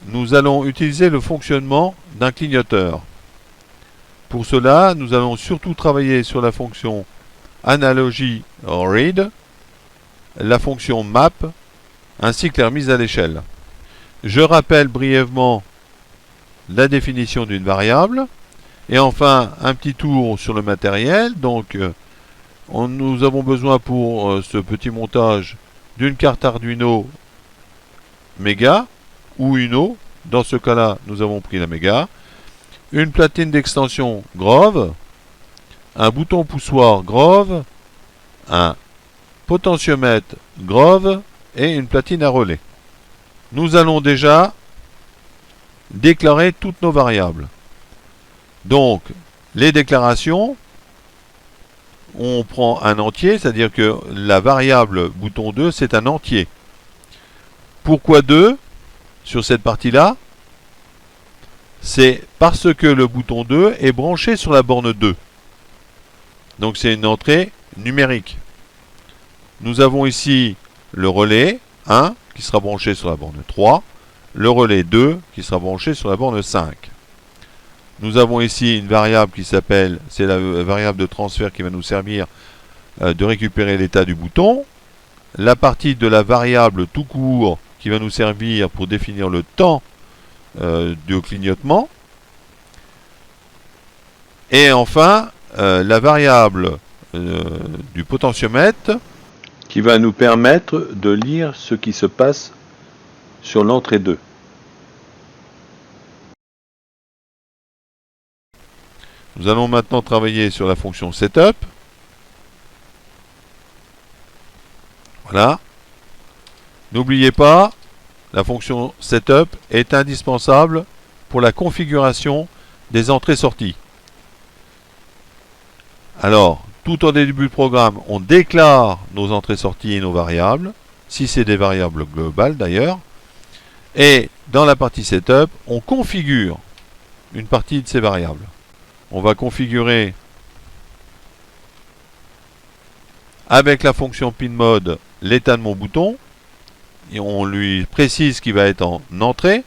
nous allons utiliser le fonctionnement d'un clignoteur. Pour cela, nous allons surtout travailler sur la fonction analogie read, la fonction map, ainsi que la remise à l'échelle. Je rappelle brièvement la définition d'une variable, et enfin un petit tour sur le matériel. Donc nous avons besoin pour ce petit montage d'une carte Arduino Mega ou Uno. Dans ce cas-là, nous avons pris la Mega, une platine d'extension Grove, un bouton poussoir Grove, un potentiomètre Grove et une platine à relais. Nous allons déjà déclarer toutes nos variables. Donc, les déclarations, on prend un entier, c'est-à-dire que la variable bouton 2, c'est un entier. Pourquoi 2 sur cette partie-là? C'est parce que le bouton 2 est branché sur la borne 2. Donc c'est une entrée numérique. Nous avons ici le relais 1 qui sera branché sur la borne 3, le relais 2 qui sera branché sur la borne 5. Nous avons ici une variable qui s'appelle, c'est la variable de transfert qui va nous servir de récupérer l'état du bouton. La partie de la variable tout court qui va nous servir pour définir le temps du clignotement. Et enfin, la variable du potentiomètre qui va nous permettre de lire ce qui se passe sur l'entrée 2. Nous allons maintenant travailler sur la fonction setup. Voilà. N'oubliez pas, la fonction setup est indispensable pour la configuration des entrées-sorties. Alors, tout au début du programme, on déclare nos entrées-sorties et nos variables, si c'est des variables globales d'ailleurs. Et dans la partie setup, on configure une partie de ces variables. On va configurer avec la fonction pinMode l'état de mon bouton. Et on lui précise qu'il va être en entrée.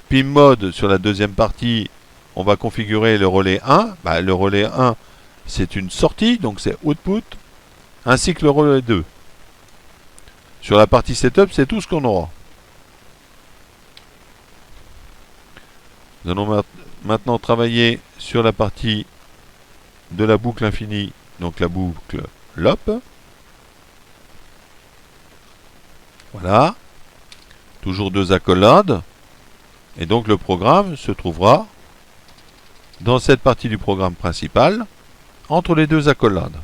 pinMode sur la deuxième partie, on va configurer le relais 1. Le relais 1, c'est une sortie, donc c'est output, ainsi que le relais 2. Sur la partie setup, c'est tout ce qu'on aura. Nous allons maintenant travailler sur la partie de la boucle infinie, donc la boucle LOP. Voilà. Toujours deux accolades. Et donc le programme se trouvera dans cette partie du programme principal, entre les deux accolades.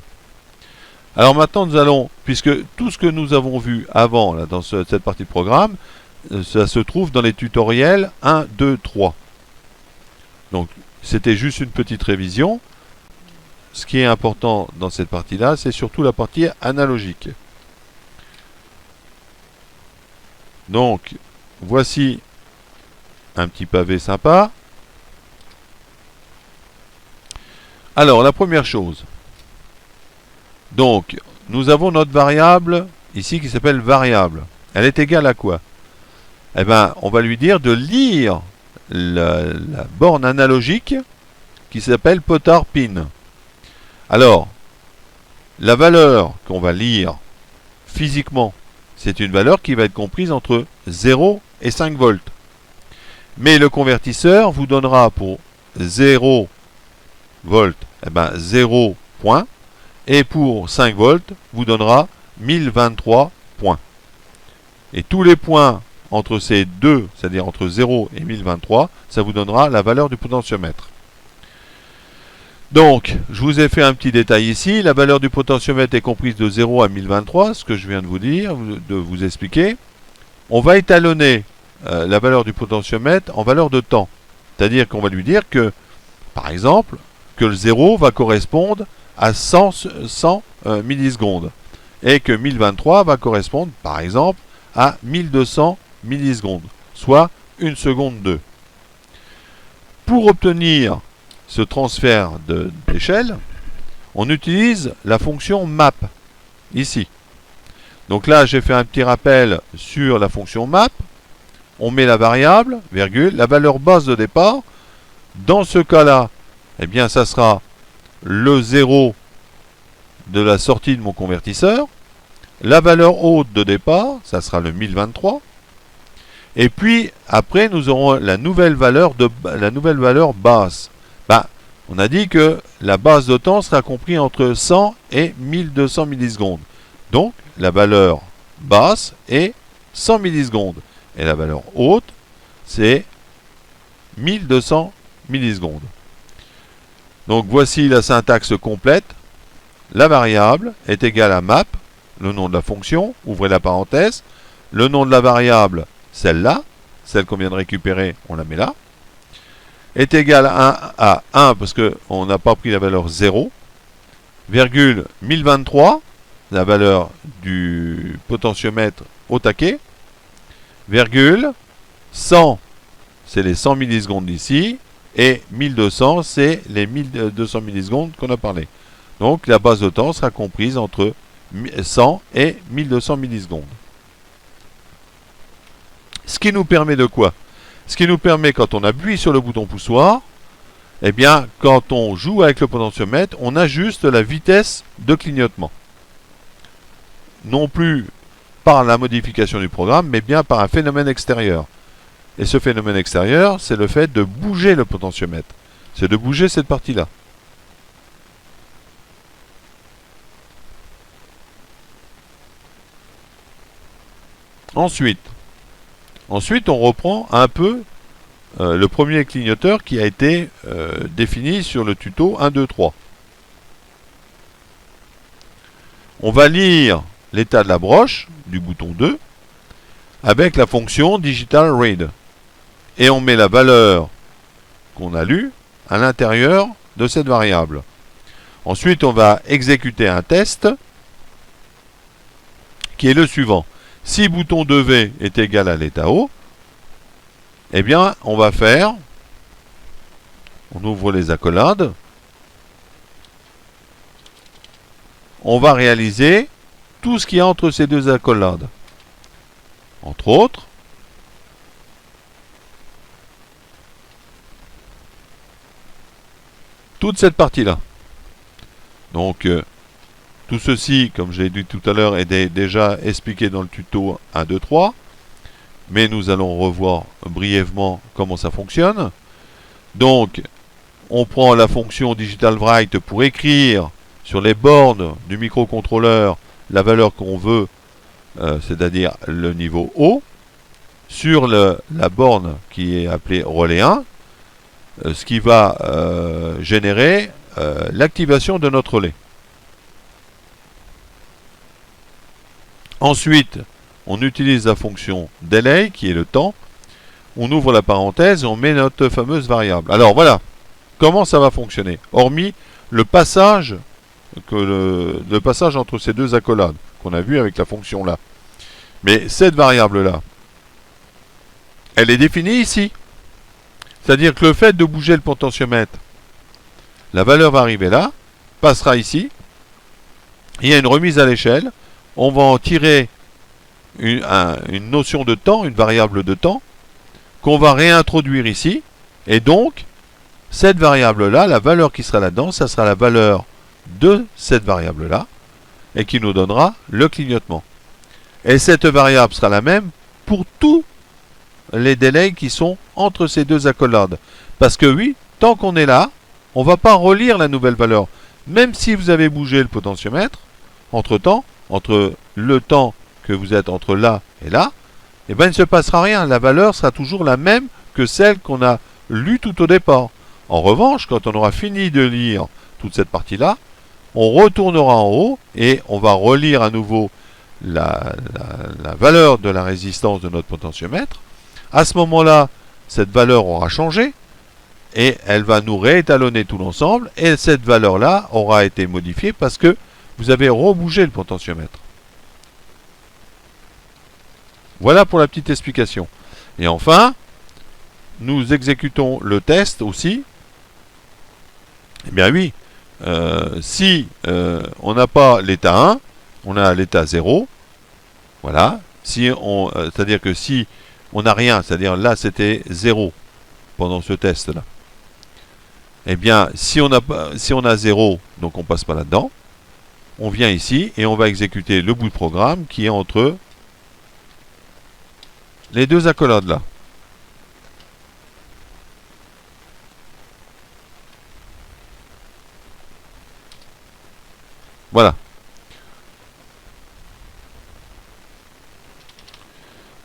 Alors maintenant nous allons, puisque tout ce que nous avons vu avant là, dans cette partie de programme, ça se trouve dans les tutoriels 1, 2, 3. Donc c'était juste une petite révision. Ce qui est important dans cette partie-là, c'est surtout la partie analogique. Donc, voici un petit pavé sympa. Alors, la première chose. Donc, nous avons notre variable ici qui s'appelle variable. Elle est égale à quoi? Eh bien, on va lui dire de lire la borne analogique qui s'appelle potard pin. Alors, la valeur qu'on va lire physiquement, c'est une valeur qui va être comprise entre 0 et 5 volts. Mais le convertisseur vous donnera pour 0 volts, 0 points. Et pour 5 volts, vous donnera 1023 points. Et tous les points entre ces deux, c'est-à-dire entre 0 et 1023, ça vous donnera la valeur du potentiomètre. Donc, je vous ai fait un petit détail ici. La valeur du potentiomètre est comprise de 0 à 1023, ce que je viens de vous dire, de vous expliquer. On va étalonner la valeur du potentiomètre en valeur de temps. C'est-à-dire qu'on va lui dire que, par exemple, que le 0 va correspondre à 100 millisecondes. Et que 1023 va correspondre, par exemple, à 1200 millisecondes, soit 1 seconde 2. Pour obtenir ce transfert d'échelle, on utilise la fonction map, ici. Donc là, j'ai fait un petit rappel sur la fonction map. on met la variable, virgule, la valeur basse de départ. Dans ce cas-là, eh bien, ça sera le 0 de la sortie de mon convertisseur. La valeur haute de départ, ça sera le 1023. Et puis, après, nous aurons la nouvelle valeur basse. On a dit que la base de temps sera comprise entre 100 et 1200 millisecondes. Donc, la valeur basse est 100 millisecondes. Et la valeur haute, c'est 1200 millisecondes. Donc, voici la syntaxe complète. La variable est égale à map, le nom de la fonction, ouvrez la parenthèse. Le nom de la variable, celle-là, celle qu'on vient de récupérer, on la met là, est égal à 1 parce qu'on n'a pas pris la valeur 0, virgule 1023, la valeur du potentiomètre au taquet, virgule 100, c'est les 100 millisecondes d'ici, et 1200, c'est les 1200 millisecondes qu'on a parlé. Donc la base de temps sera comprise entre 100 et 1200 millisecondes. Ce qui nous permet de quoi? Ce qui nous permet, quand on appuie sur le bouton poussoir, eh bien, quand on joue avec le potentiomètre, on ajuste la vitesse de clignotement. Non plus par la modification du programme, mais bien par un phénomène extérieur. Et ce phénomène extérieur, c'est le fait de bouger le potentiomètre. C'est de bouger cette partie-là. Ensuite, on reprend un peu le premier clignoteur qui a été défini sur le tuto 1, 2, 3. On va lire l'état de la broche du bouton 2 avec la fonction Digital Read. Et on met la valeur qu'on a lue à l'intérieur de cette variable. Ensuite, on va exécuter un test qui est le suivant. Si bouton 2V est égal à l'état haut, eh bien, on va faire, on ouvre les accolades, on va réaliser tout ce qu'il y a entre ces deux accolades. Entre autres, toute cette partie-là. Donc, tout ceci, comme je l'ai dit tout à l'heure, est déjà expliqué dans le tuto 1, 2, 3. Mais nous allons revoir brièvement comment ça fonctionne. Donc, on prend la fonction digitalWrite pour écrire sur les bornes du microcontrôleur la valeur qu'on veut, c'est-à-dire le niveau haut, sur la borne qui est appelée relais 1, ce qui va générer l'activation de notre relais. Ensuite, on utilise la fonction delay, qui est le temps. On ouvre la parenthèse et on met notre fameuse variable. Alors voilà, comment ça va fonctionner, hormis le passage, le passage entre ces deux accolades, qu'on a vu avec la fonction là. Mais cette variable-là, elle est définie ici. C'est-à-dire que le fait de bouger le potentiomètre, la valeur va arriver là, passera ici. Il y a une remise à l'échelle. On va en tirer une notion de temps, une variable de temps, qu'on va réintroduire ici. Et donc, cette variable-là, la valeur qui sera là-dedans, ça sera la valeur de cette variable-là, et qui nous donnera le clignotement. Et cette variable sera la même pour tous les délais qui sont entre ces deux accolades. Parce que oui, tant qu'on est là, on ne va pas relire la nouvelle valeur. Même si vous avez bougé le potentiomètre, entre-temps, entre le temps que vous êtes entre là et là, eh bien, il ne se passera rien. La valeur sera toujours la même que celle qu'on a lue tout au départ. En revanche, quand on aura fini de lire toute cette partie-là, on retournera en haut et on va relire à nouveau la valeur de la résistance de notre potentiomètre. À ce moment-là, cette valeur aura changé et elle va nous réétalonner tout l'ensemble et cette valeur-là aura été modifiée parce que vous avez rebougé le potentiomètre. Voilà pour la petite explication. Et enfin, nous exécutons le test aussi. Eh bien oui, si on n'a pas l'état 1, on a l'état 0. Voilà. Si c'est-à-dire que si on n'a rien, c'est-à-dire là c'était 0 pendant ce test-là. Eh bien, si on a 0, donc on passe pas là-dedans, on vient ici et on va exécuter le bout de programme qui est entre les deux accolades là. Voilà.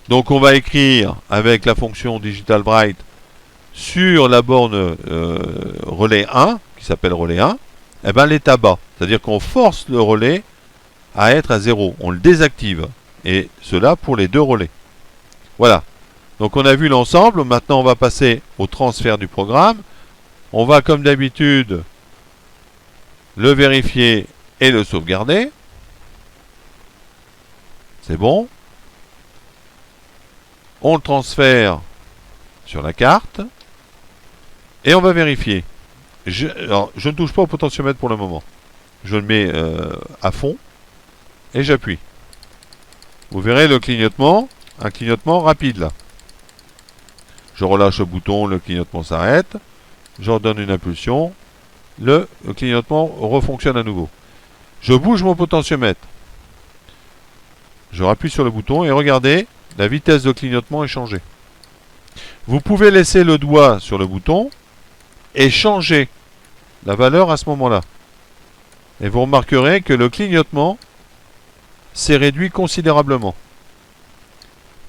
Donc on va écrire avec la fonction digitalBright sur la borne relais 1, qui s'appelle relais 1, eh ben, l'état bas. C'est-à-dire qu'on force le relais à être à 0. On le désactive. Et cela pour les deux relais. Voilà. Donc on a vu l'ensemble. Maintenant on va passer au transfert du programme. On va comme d'habitude le vérifier et le sauvegarder. C'est bon. On le transfère sur la carte. Et on va vérifier. Alors, je ne touche pas au potentiomètre pour le moment. Je le mets à fond. Et j'appuie. Vous verrez le clignotement. Un clignotement rapide là. Je relâche le bouton, le clignotement s'arrête. Je redonne une impulsion. Le clignotement refonctionne à nouveau. Je bouge mon potentiomètre. Je rappuie sur le bouton et regardez, la vitesse de clignotement est changée. Vous pouvez laisser le doigt sur le bouton et changer la valeur à ce moment-là. Et vous remarquerez que le clignotement s'est réduit considérablement.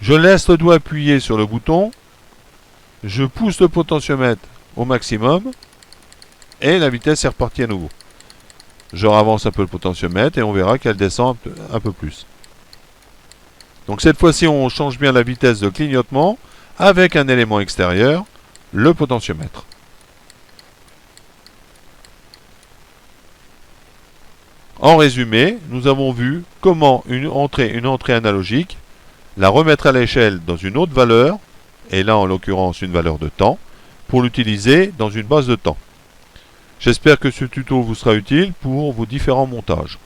Je laisse le doigt appuyé sur le bouton, je pousse le potentiomètre au maximum et la vitesse est repartie à nouveau. Je ravance un peu le potentiomètre et on verra qu'elle descend un peu plus. Donc cette fois-ci, on change bien la vitesse de clignotement avec un élément extérieur, le potentiomètre. En résumé, nous avons vu comment une entrée analogique, la remettre à l'échelle dans une autre valeur, et là en l'occurrence une valeur de temps, pour l'utiliser dans une base de temps. J'espère que ce tuto vous sera utile pour vos différents montages.